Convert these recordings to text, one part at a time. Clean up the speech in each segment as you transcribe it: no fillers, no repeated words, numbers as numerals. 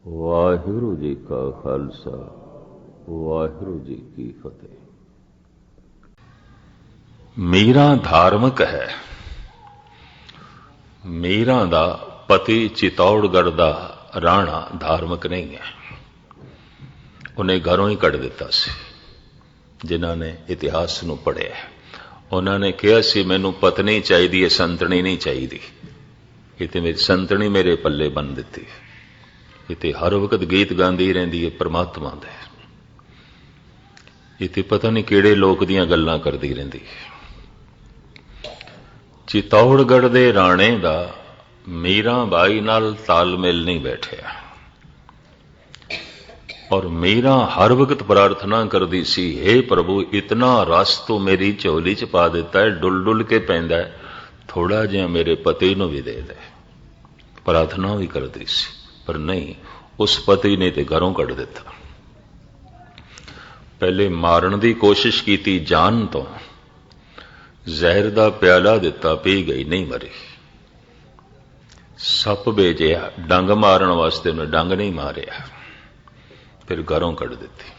ਵਾਹਿਗੁਰੂ ਜੀ ਕਾ ਖਾਲਸਾ ਵਾਹਿਗੁਰੂ ਜੀ ਕੀ ਫਤਿਹ। ਮੀਰਾਂ ਧਾਰਮਿਕ ਹੈ। ਮੀਰਾਂ ਦਾ ਪਤੀ ਚਿਤੌੜਗੜ੍ਹ ਦਾ ਰਾਣਾ ਧਾਰਮਿਕ ਨਹੀਂ ਹੈ। ਉਹਨੇ ਘਰੋਂ ਹੀ ਕੱਢ ਦਿੱਤਾ ਸੀ। ਜਿਨ੍ਹਾਂ ਨੇ ਇਤਿਹਾਸ ਨੂੰ ਪੜ੍ਹਿਆ ਉਹਨਾਂ ਨੇ ਕਿਹਾ ਸੀ ਮੈਨੂੰ ਪਤਨੀ ਚਾਹੀਦੀ ਹੈ, ਸੰਤਣੀ ਨਹੀਂ ਚਾਹੀਦੀ। ਇਹ ਤੇ ਮੇਰੀ ਸੰਤਣੀ ਮੇਰੇ ਪੱਲੇ ਬੰਨ੍ਹ ਦਿੱਤੀ। ਇਹ ਤੇ ਹਰ ਵਕਤ ਗੀਤ ਗਾਉਂਦੀ ਰਹਿੰਦੀ ਹੈ ਪਰਮਾਤਮਾ ਦੇ। ਇਹ ਤੇ ਪਤਾ ਨਹੀਂ ਕਿਹੜੇ ਲੋਕ ਦੀਆਂ ਗੱਲਾਂ ਕਰਦੀ ਰਹਿੰਦੀ ਹੈ। ਚਿਤੌੜਗੜ੍ਹ ਦੇ ਰਾਣੇ ਦਾ ਮੀਰਾਂ ਬਾਈ ਨਾਲ ਤਾਲਮੇਲ ਨਹੀਂ ਬੈਠਿਆ ਔਰ ਮੀਰਾਂ ਹਰ ਵਕਤ ਪ੍ਰਾਰਥਨਾ ਕਰਦੀ ਸੀ, हे ਪ੍ਰਭੂ ਇਤਨਾ ਰਸ ਤੂੰ ਮੇਰੀ ਝੋਲੀ ਚ ਪਾ ਦਿੱਤਾ ਹੈ, ਡੁੱਲ ਡੁੱਲ ਕੇ ਪੈਂਦਾ ਹੈ, ਥੋੜਾ ਜਿਹਾ ਮੇਰੇ ਪਤੀ ਨੂੰ ਵੀ ਦੇ ਦੇ। ਪ੍ਰਾਰਥਨਾ ਵੀ ਕਰਦੀ ਸੀ ਪਰ ਨਹੀਂ, ਉਸ ਪਤੀ ਨੇ ਤੇ ਘਰੋਂ ਕੱਢ ਦਿੱਤਾ। ਪਹਿਲੇ ਮਾਰਨ ਦੀ ਕੋਸ਼ਿਸ਼ ਕੀਤੀ ਜਾਨ ਤੋਂ, ਜ਼ਹਿਰ ਦਾ ਪਿਆਲਾ ਦਿੱਤਾ, ਪੀ ਗਈ, ਨਹੀਂ ਮਰੀ। ਸੱਪ ਵੇਚਿਆ ਡੰਗ ਮਾਰਨ ਵਾਸਤੇ, ਉਹਨੇ ਡੰਗ ਨਹੀਂ ਮਾਰਿਆ, ਫਿਰ ਘਰੋਂ ਕੱਢ ਦਿੱਤੀ।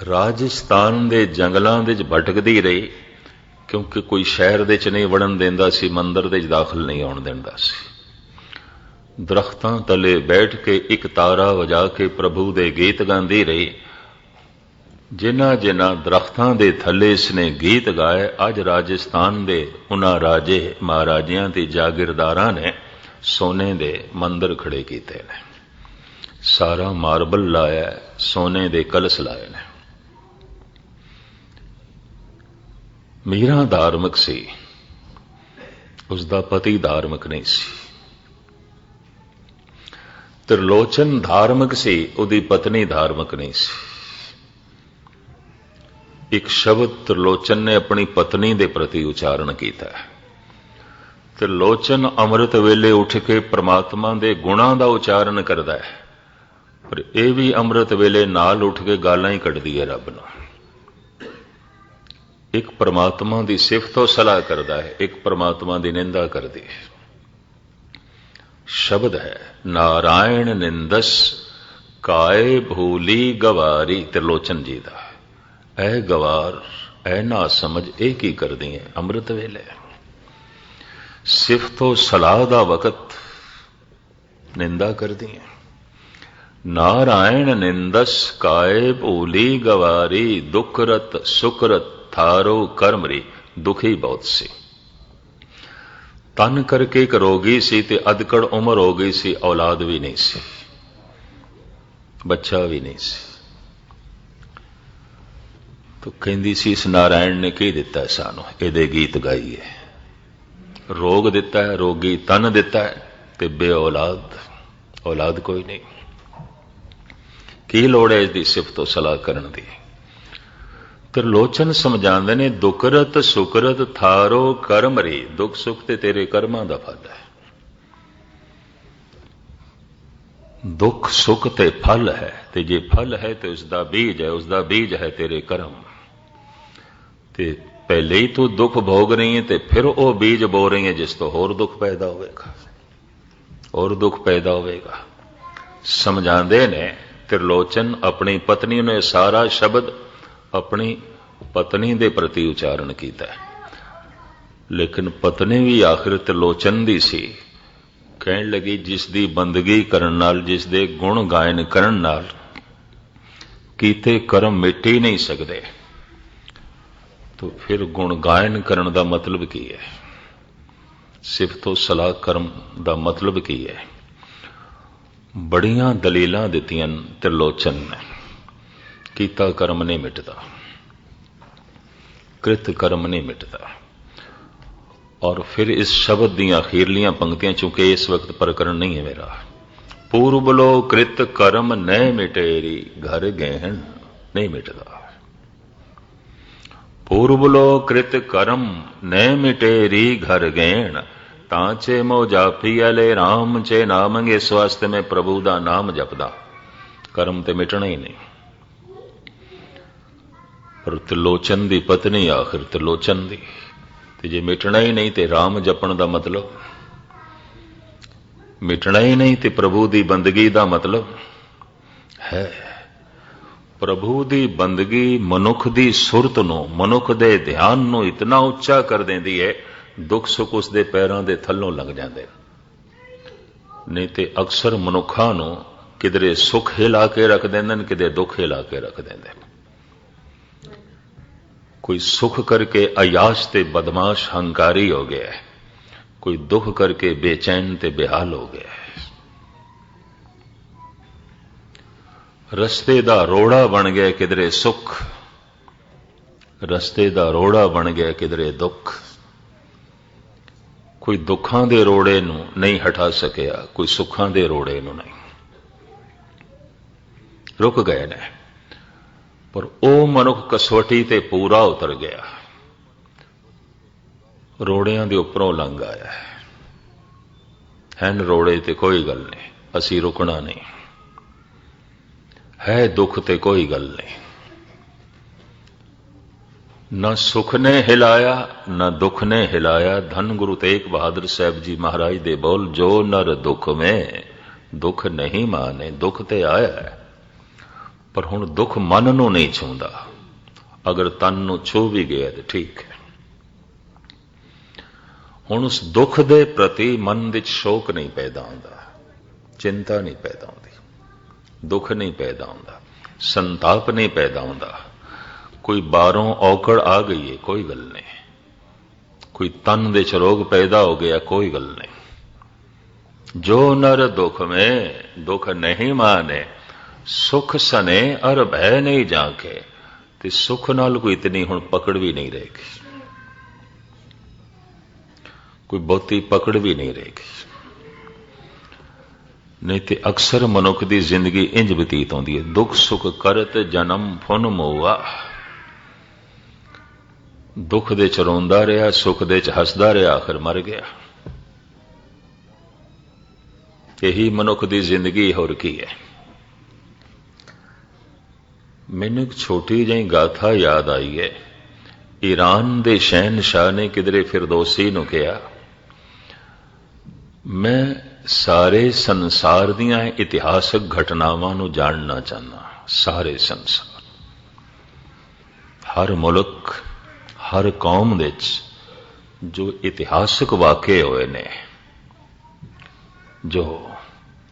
ਰਾਜਸਥਾਨ ਦੇ ਜੰਗਲਾਂ ਦੇ ਵਿੱਚ ਭਟਕਦੀ ਰਹੀ ਕਿਉਂਕਿ ਕੋਈ ਸ਼ਹਿਰ ਦੇ ਚ ਨਹੀਂ ਵੜਨ ਦਿੰਦਾ ਸੀ, ਮੰਦਰ ਦੇ ਚ ਦਾਖਲ ਨਹੀਂ ਆਉਣ ਦਿੰਦਾ ਸੀ। ਦਰਖਤਾਂ ਤਲੇ ਬੈਠ ਕੇ ਇੱਕ ਤਾਰਾ ਵਜਾ ਕੇ ਪ੍ਰਭੂ ਦੇ ਗੀਤ ਗਾਉਂਦੀ ਰਹੀ। ਜਿਨ੍ਹਾਂ ਜਿਨ੍ਹਾਂ ਦਰਖਤਾਂ ਦੇ ਥੱਲੇ ਇਸਨੇ ਗੀਤ ਗਾਏ, ਅੱਜ ਰਾਜਸਥਾਨ ਦੇ ਉਹਨਾਂ ਰਾਜੇ ਮਹਾਰਾਜਿਆਂ ਤੇ ਜਾਗੀਰਦਾਰਾਂ ਨੇ ਸੋਨੇ ਦੇ ਮੰਦਰ ਖੜੇ ਕੀਤੇ ਨੇ। ਸਾਰਾ ਮਾਰਬਲ ਲਾਇਆ, ਸੋਨੇ ਦੇ ਕਲਸ਼ ਲਾਏ ਨੇ। ਮੀਰਾਂ ਧਾਰਮਿਕ ਸੀ, ਉਸਦਾ ਪਤੀ ਧਾਰਮਿਕ ਨਹੀਂ ਸੀ। ਤ੍ਰਿਲੋਚਨ ਧਾਰਮਿਕ ਸੀ, ਉਹਦੀ ਪਤਨੀ ਧਾਰਮਿਕ ਨਹੀਂ ਸੀ। ਇੱਕ ਸ਼ਬਦ ਤ੍ਰਿਲੋਚਨ ਨੇ ਆਪਣੀ ਪਤਨੀ ਦੇ ਪ੍ਰਤੀ ਉਚਾਰਨ ਕੀਤਾ। ਤ੍ਰਿਲੋਚਨ ਅੰਮ੍ਰਿਤ ਵੇਲੇ ਉੱਠ ਕੇ ਪ੍ਰਮਾਤਮਾ ਦੇ ਗੁਣਾਂ ਦਾ ਉਚਾਰਨ ਕਰਦਾ ਹੈ, ਪਰ ਇਹ ਵੀ ਅੰਮ੍ਰਿਤ ਵੇਲੇ ਨਾਲ ਉੱਠ ਕੇ ਗਾਲਾਂ ਹੀ ਕੱਢਦੀ ਹੈ ਰੱਬ ਨੂੰ। ਇੱਕ ਪ੍ਰਮਾਤਮਾ ਦੀ ਸਿਫਤ ਸਲਾਹ ਕਰਦਾ ਹੈ, ਇੱਕ ਪ੍ਰਮਾਤਮਾ ਦੀ ਨਿੰਦਾ ਕਰਦੀ ਹੈ। ਸ਼ਬਦ ਹੈ ਨਾਰਾਇਣ ਨਿੰਦਸ ਕਾਏ ਭੂਲੀ ਗਵਾਰੀ, ਤ੍ਰਿਲੋਚਨ ਜੀ ਦਾ। ਐ ਗਵਾਰ, ਐ ਨਾ ਸਮਝ, ਇਹ ਕੀ ਕਰਦੀ ਹੈ ਅੰਮ੍ਰਿਤ ਵੇਲੇ? ਸਿਫਤੋ ਸਲਾਹ ਦਾ ਵਕਤ ਨਿੰਦਾ ਕਰਦੀ ਹੈ। ਨਾਰਾਇਣ ਨਿੰਦਸ ਕਾਏ ਭੂਲੀ ਗਵਾਰੀ, ਦੁਖਰਤ ਸੁਕਰਤ ਥਾਰੋ ਕਰਮਰੀ। ਦੁਖੀ ਬਹੁਤ ਸੀ, ਤਨ ਕਰਕੇ ਇੱਕ ਰੋਗੀ ਸੀ ਤੇ ਅਧਕੜ ਉਮਰ ਹੋ ਗਈ ਸੀ, ਔਲਾਦ ਵੀ ਨਹੀਂ ਸੀ, ਬੱਚਾ ਵੀ ਨਹੀਂ ਸੀ। ਤੋ ਕਹਿੰਦੀ ਸੀ ਇਸ ਨਾਰਾਇਣ ਨੇ ਕੀ ਦਿੱਤਾ ਸਾਨੂੰ, ਇਹਦੇ ਗੀਤ ਗਾਈਏ। ਰੋਗ ਦਿੱਤਾ ਹੈ, ਰੋਗੀ ਤਨ ਦਿੱਤਾ ਹੈ ਤੇ ਬੇ ਔਲਾਦ, ਔਲਾਦ ਕੋਈ ਨਹੀਂ। ਕੀ ਲੋੜ ਹੈ ਇਸਦੀ ਸਿਫਤੋ ਸਲਾਹ ਕਰਨ ਦੀ? ਤ੍ਰਿਲੋਚਨ ਸਮਝਾਉਂਦੇ ਨੇ ਦੁਕਰਤ ਸੁਕਰਤ ਥਾਰੋ ਕਰਮਰੀ, ਦੁੱਖ ਸੁੱਖ ਤੇ ਤੇਰੇ ਕਰਮਾਂ ਦਾ ਫਲ ਹੈ। ਦੁੱਖ ਸੁੱਖ ਤੇ ਫਲ ਹੈ, ਤੇ ਜੇ ਫਲ ਹੈ ਤੇ ਉਸਦਾ ਬੀਜ ਹੈ, ਉਸਦਾ ਬੀਜ ਹੈ ਤੇਰੇ ਕਰਮ। ਤੇ ਪਹਿਲੇ ਹੀ ਤੂੰ ਦੁੱਖ ਭੋਗ ਰਹੀ ਹੈ ਤੇ ਫਿਰ ਉਹ ਬੀਜ ਬੋ ਰਹੀ ਹੈ ਜਿਸ ਤੋਂ ਹੋਰ ਦੁੱਖ ਪੈਦਾ ਹੋਵੇਗਾ, ਹੋਰ ਦੁੱਖ ਪੈਦਾ ਹੋਵੇਗਾ। ਸਮਝਾਉਂਦੇ ਨੇ ਤ੍ਰਿਲੋਚਨ ਆਪਣੀ ਪਤਨੀ ਨੇ ਸਾਰਾ ਸ਼ਬਦ ਆਪਣੀ ਪਤਨੀ ਦੇ ਪ੍ਰਤੀ ਉਚਾਰਨ ਕੀਤਾ, ਲੇਕਿਨ ਪਤਨੀ ਵੀ ਆਖਿਰ ਤ੍ਰਿਲੋਚਨ ਦੀ ਸੀ। ਕਹਿਣ ਲੱਗੀ ਜਿਸ ਦੀ ਬੰਦਗੀ ਕਰਨ ਨਾਲ, ਜਿਸ ਦੇ ਗੁਣ ਗਾਇਨ ਕਰਨ ਨਾਲ ਕੀਤੇ ਕਰਮ ਮਿਟ ਹੀ ਨਹੀਂ ਸਕਦੇ, ਤਾਂ ਫਿਰ ਗੁਣ ਗਾਇਨ ਕਰਨ ਦਾ ਮਤਲਬ ਕੀ ਹੈ? ਸਿਫਤੋ ਸਲਾਹ ਕਰਮ ਦਾ ਮਤਲਬ ਕੀ ਹੈ? ਬੜੀਆਂ ਦਲੀਲਾਂ ਦਿੱਤੀਆਂ ਤ੍ਰਿਲੋਚਨ ਨੇ। ਕੀਤਾ ਕਰਮ ਨਹੀਂ ਮਿਟਦਾ, ਕ੍ਰਿਤ ਕਰਮ ਨਹੀਂ ਮਿਟਦਾ। ਔਰ ਫਿਰ ਇਸ ਸ਼ਬਦ ਦੀਆਂ ਅਖੀਰਲੀਆਂ ਪੰਕਤੀਆਂ, ਚੂੰਕਿ ਇਸ ਵਕਤ ਪ੍ਰਕਰਨ ਨਹੀਂ ਹੈ ਮੇਰਾ। ਪੂਰਬਲੋ ਕ੍ਰਿਤ ਕਰਮ ਨਹਿ ਮਿਟੇਰੀ, ਘਰ ਗਹਿਣ ਨਹੀਂ ਮਿਟਦਾ। ਪੂਰਬਲੋ ਕ੍ਰਿਤ ਕਰਮ ਨਹਿ ਮਿਟੇਰੀ, ਘਰ ਗਹਿਣ ਤਾਂ ਚੇ ਮੋ ਜਾਪੀ ਅਲੇ ਰਾਮ ਚੇ ਨਾਮੰਗੇ। ਇਸ ਵਾਸਤੇ ਮੈਂ ਪ੍ਰਭੂ ਦਾ ਨਾਮ ਜਪਦਾ, ਕਰਮ ਤੇ ਮਿਟਣਾ ਹੀ ਨਹੀਂ। ਪਰ ਤ੍ਰਿਲੋਚਨ ਦੀ ਪਤਨੀ ਆਖਿਰ ਤ੍ਰਿਲੋਚਨ ਦੀ, ਤੇ ਜੇ ਮਿਟਣਾ ਹੀ ਨਹੀਂ ਤੇ ਰਾਮ ਜਪਣ ਦਾ ਮਤਲਬ मिटना ही नहीं। तो प्रभु की बंदगी का मतलब है, प्रभु की बंदगी मनुख की सुरत नूं, मनुख के ध्यान नूं इतना उच्चा कर देंदी है, दुख सुख उसके पैरों के थलों लग जाते। नहीं तो अक्सर मनुखा नूं किधरे सुख हिला के रख देंदे, किधरे दुख हिला के रख देंदे। कोई सुख करके अयाश ते बदमाश हंकारी हो गया है, कोई दुख करके बेचैन ते बेहाल हो गया है। रस्ते दा रोड़ा बन गया किधरे सुख, रस्ते दा रोड़ा बन गया किधरे दुख। कोई दुखां दे रोड़े नूं नहीं हटा सकिया, कोई सुखां दे रोड़े नूं नहीं, रुक गए ने। पर ओ मनुख कसवटी ते पूरा उतर गया, रोड़ियां दे उपरों लंघ आया है। रोड़े ते कोई गल नहीं, असी रुकना नहीं है। दुख ते कोई गल नहीं, न सुख ने हिलाया न दुख ने हिलाया। धन गुरु तेग बहादुर साहब जी महाराज दे बोल, जो नर दुख में दुख नहीं माने। दुख ते आया है, पर हुण दुख मन नूं नहीं छूंदा। अगर तन नूं छू भी गया तो ठीक है। हुण उस दुख दे प्रति मन विच शोक नहीं पैदा होंदा, चिंता नहीं पैदा होंदी, दुख नहीं पैदा होंदा, संताप नहीं पैदा होंदा। कोई बारों औकड़ आ गई है, कोई गल नहीं। कोई तन दे रोग पैदा हो गया, कोई गल नहीं। जो नर दुख में दुख नहीं माने, सुख सने अर भय नहीं जाके। ते सुख नाल कोई इतनी हुण पकड़ भी नहीं रहेगी, कोई बहुती पकड़ भी नहीं रहेगी। नहीं तो अक्सर मनुख की जिंदगी इंज बतीत होती है, दुख सुख करत जन्म फुन मोआ। दुख दे च रोंदा रहा, सुख दे च हसदा रहा, आखिर मर गया। यही मनुख की जिंदगी होर की है। मैनू एक छोटी जी गाथा याद आई है। ईरान के शहनशाह ने किधरे फिरदौसी नूं कहा, मैं सारे संसार दियां इतिहासक घटनावां नूं जानना चाहना। सारे संसार, हर मुल्क, हर कौम विच जो इतिहासक वाक़े होए ने, जो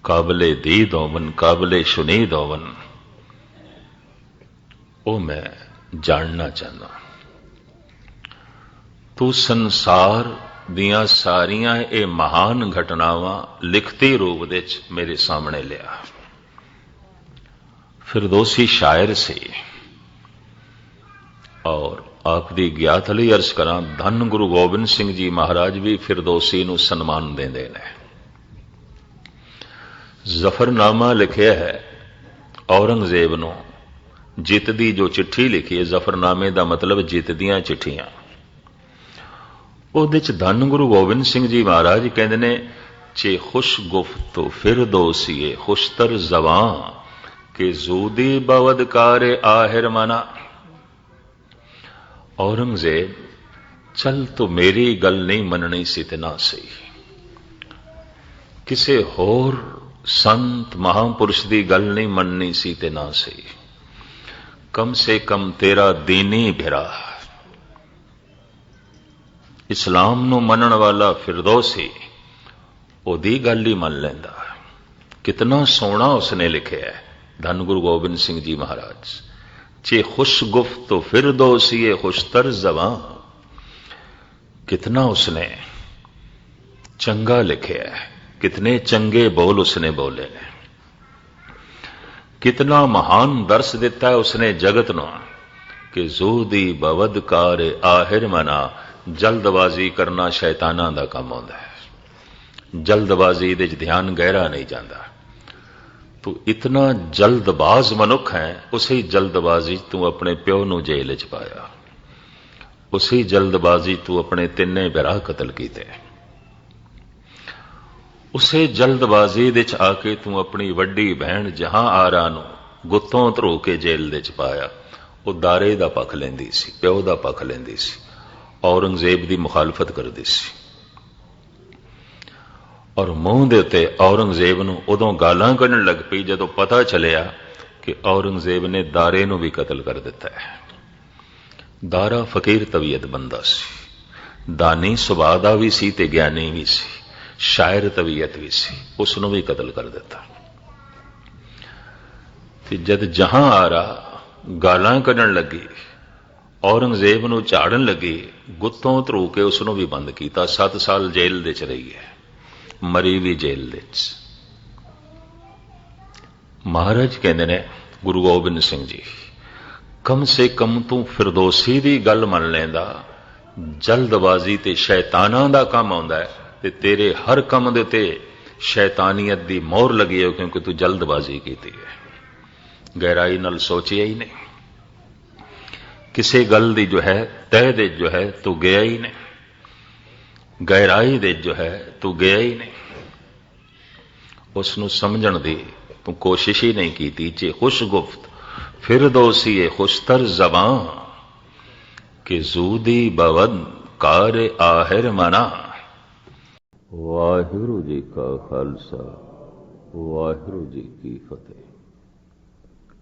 काबिले दीद होवन, काबिले शुनीद होवन, वो मैं जानना चाहना। तू संसार दियां सारियां ये महान घटनावां लिखती रूप विच मेरे सामने लिया। फिरदौसी शायर से और आप दी ज्ञात लई अर्ज करा, धन गुरु गोबिंद सिंह जी महाराज भी फिरदौसी नूं सन्मान देंदे ने। जफरनामा लिखिया है औरंगजेब नूं, जित दी जो चिट्ठी लिखी है, जफरनामे का मतलब जित दियां चिट्ठियां। उहदे च धन गुरु गोबिंद सिंह जी महाराज कहते ने, चे खुश गुफ्त फिरदौसीए खुशतर जवां के जूदी बवद कारे आहिर मना। औरंगजेब चल तो मेरी गल नहीं मननी सी ते ना सही, किसे होर संत महापुरुष की गल नहीं मननी सी ते ना सही। कम से कम तेरा दीनी भिरा इस्लाम नूं मनण वाला फिरदौसी ओदी गल ही मन लैंदा। कितना सोहना उसने लिखिया है धन गुरु गोबिंद सिंह जी महाराज। चे खुश गुफ्त तो फिरदौसी खुशतर जवां, कितना उसने चंगा लिखिया है, कितने चंगे बोल उसने बोले ने, कितना महान दर्श दिता है उसने जगत नूं कि जूदी बवद कार आहिर मना। जल्दबाजी करना शैताना का काम होता है, जल्दबाजी दे ध्यान गहरा नहीं जाता। तू इतना जल्दबाज मनुख है, उसी जल्दबाजी तू अपने प्यो नूं जेल च पाया, उसी जल्दबाजी तू अपने तिन्ने बिरा कतल कीते, उसे जल्दबाजी दे च आके तू अपनी वड्डी बहन जहां आरा नूं गुत्तों धरो के जेल दे च पाया। वो दारे दा पक्ष लैंदी सी, प्यो दा पक्ष लैंदी सी, औरंगजेब दी मुखालफत करदी सी। और मूँह दे उत्ते औरंगजेब नूं उदों गालां कढण लग पई जदों पता चलिया कि औरंगजेब ने दारे नूं भी कतल कर दिता है। दारा फकीर तबीयत बंदा सी, दानी सुभाਅ दा भी सी ते ज्ञानी भी सी, शायर तबीयत भी सी, उसनूं भी कतल कर दिता। ते जद जहां आरा गालां कढण लगी, औरंगजेब नूं झाड़न लगी, गुत्तों धरू के उसनूं भी बंद कीता। 7 साल जेल दे च रही है, मरी भी जेल दे च। महाराज कहंदे ने गुरु गोबिंद सिंह जी, कम से कम तू फिरदौसी दी गल मन लैंदा, जल्दबाजी ते शैतानां दा काम आउंदा है ते तेरे हर काम दे उत्ते शैतानियत दी मोहर लगी है, क्योंकि तू जल्दबाजी कीती है, गहराई नाल सोचिया ही नहीं, किसी गल दी जो है तह दे जो है तू गया ही नहीं, गहराई दे जो है तू गया ही नहीं, उसनूं समझण दी तू कोशिश ही नहीं की। चे खुश गुफ्त फिरदौसी ए खुशतर जबां कि जूदी बवद कार आहिर मना। वाहिगुरू जी का खालसा, वाहिगुरू जी की फतेह।